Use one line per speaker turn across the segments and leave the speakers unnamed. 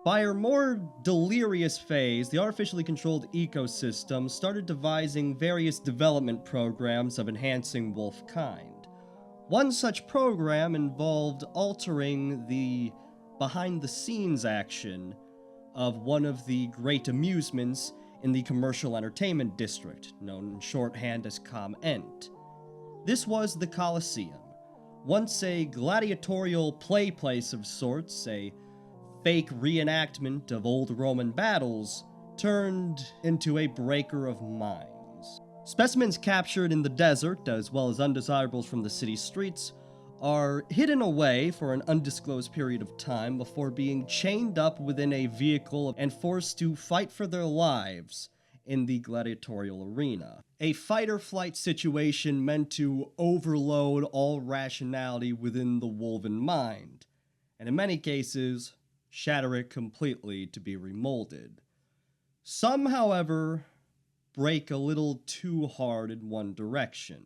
By her more delirious phase, the artificially controlled ecosystem started devising various development programs of enhancing wolf kind. One such program involved altering the behind-the-scenes action of one of the great amusements in the commercial entertainment district, known in shorthand as Com-Ent. This was the Colosseum, once a gladiatorial play place of sorts, a fake reenactment of old Roman battles, turned into a breaker of minds. Specimens captured in the desert, as well as undesirables from the city streets, are hidden away for an undisclosed period of time before being chained up within a vehicle and forced to fight for their lives in the gladiatorial arena. A fight-or-flight situation meant to overload all rationality within the wolven mind, and in many cases, shatter it completely to be remolded. Some, however, break a little too hard in one direction.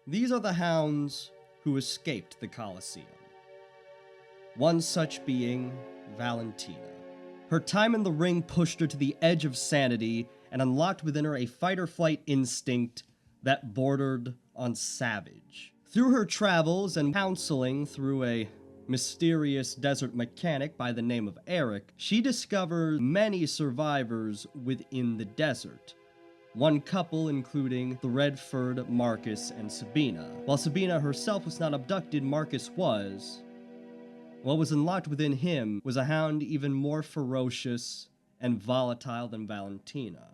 These are the hounds who escaped the Colosseum. One such being Valentina. Her time in the ring pushed her to the edge of sanity and unlocked within her a fight-or-flight instinct that bordered on savage. Through her travels and counseling through a mysterious desert mechanic by the name of Eric, she discovers many survivors within the desert. One couple including the red-furred Marcus and Sabina. While Sabina herself was not abducted, Marcus was. What was unlocked within him was a hound even more ferocious and volatile than Valentina.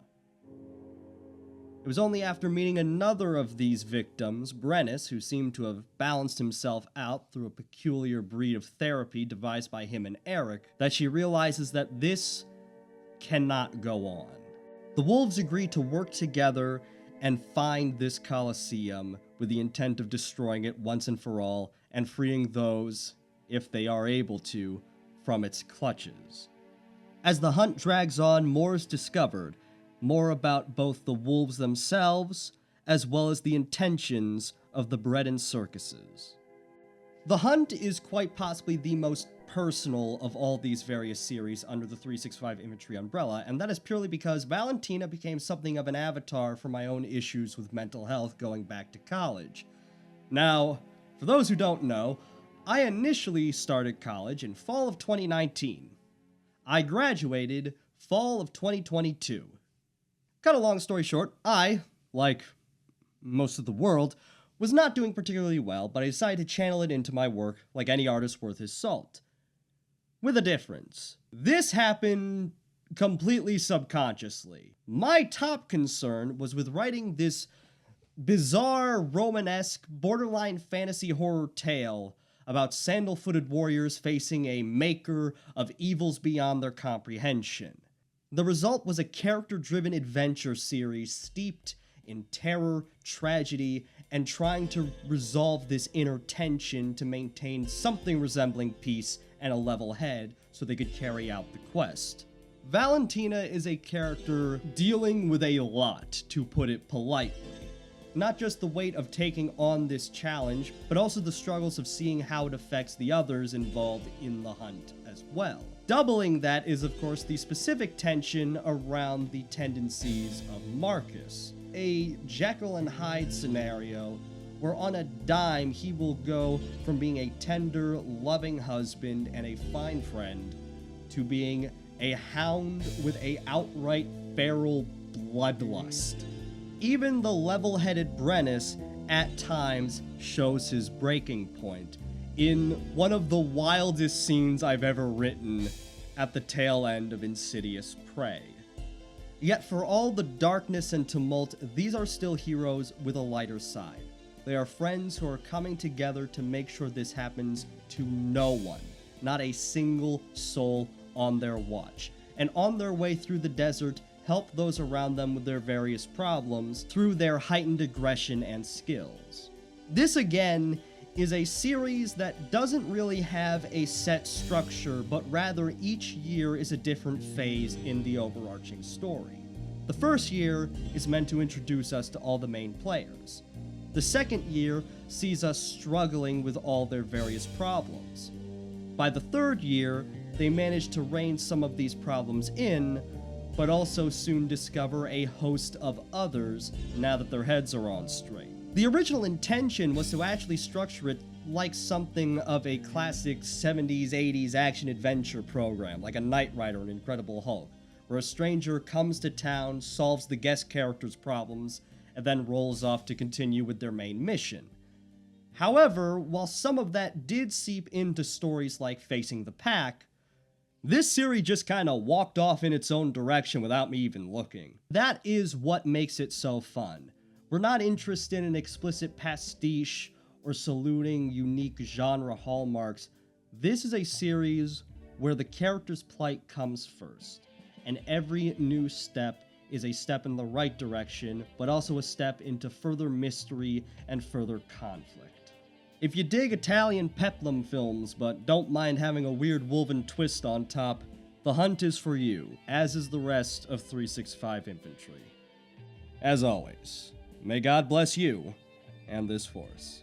It was only after meeting another of these victims, Brennus, who seemed to have balanced himself out through a peculiar breed of therapy devised by him and Eric, that she realizes that this cannot go on. The wolves agree to work together and find this Colosseum with the intent of destroying it once and for all and freeing those, if they are able to, from its clutches. As the hunt drags on, more is discovered, more about both the wolves themselves, as well as the intentions of the bred in circuses. The hunt is quite possibly the most personal of all these various series under the 365 Infantry umbrella, and that is purely because Valentina became something of an avatar for my own issues with mental health going back to college. Now, for those who don't know, I initially started college in fall of 2019. I graduated fall of 2022. Cut a long story short, I, like most of the world, was not doing particularly well, but I decided to channel it into my work like any artist worth his salt. With a difference. This happened completely subconsciously. My top concern was with writing this bizarre, Romanesque, borderline fantasy horror tale about sandal-footed warriors facing a maker of evils beyond their comprehension. The result was a character-driven adventure series steeped in terror, tragedy, and trying to resolve this inner tension to maintain something resembling peace and a level head so they could carry out the quest. Valentina is a character dealing with a lot, to put it politely. Not just the weight of taking on this challenge, but also the struggles of seeing how it affects the others involved in the hunt as well. Doubling that is, of course, the specific tension around the tendencies of Marcus. A Jekyll and Hyde scenario where on a dime he will go from being a tender, loving husband and a fine friend to being a hound with a outright feral bloodlust. Even the level-headed Brennus at times shows his breaking point in one of the wildest scenes I've ever written at the tail end of Insidious Prey. Yet for all the darkness and tumult, these are still heroes with a lighter side. They are friends who are coming together to make sure this happens to no one, not a single soul on their watch, and on their way through the desert, help those around them with their various problems through their heightened aggression and skills. This, again, is a series that doesn't really have a set structure, but rather each year is a different phase in the overarching story. The first year is meant to introduce us to all the main players. The second year sees us struggling with all their various problems. By the third year, they manage to rein some of these problems in, but also soon discover a host of others now that their heads are on straight. The original intention was to actually structure it like something of a classic 70s, 80s action-adventure program, like a Knight Rider and Incredible Hulk, where a stranger comes to town, solves the guest character's problems, and then rolls off to continue with their main mission. However, while some of that did seep into stories like Facing the Pack, this series just kinda walked off in its own direction without me even looking. That is what makes it so fun. We're not interested in explicit pastiche or saluting unique genre hallmarks. This is a series where the character's plight comes first, and every new step is a step in the right direction, but also a step into further mystery and further conflict. If you dig Italian peplum films, but don't mind having a weird woven twist on top, The Hunt is for you, as is the rest of 365 Infantry. As always, may God bless you and this force.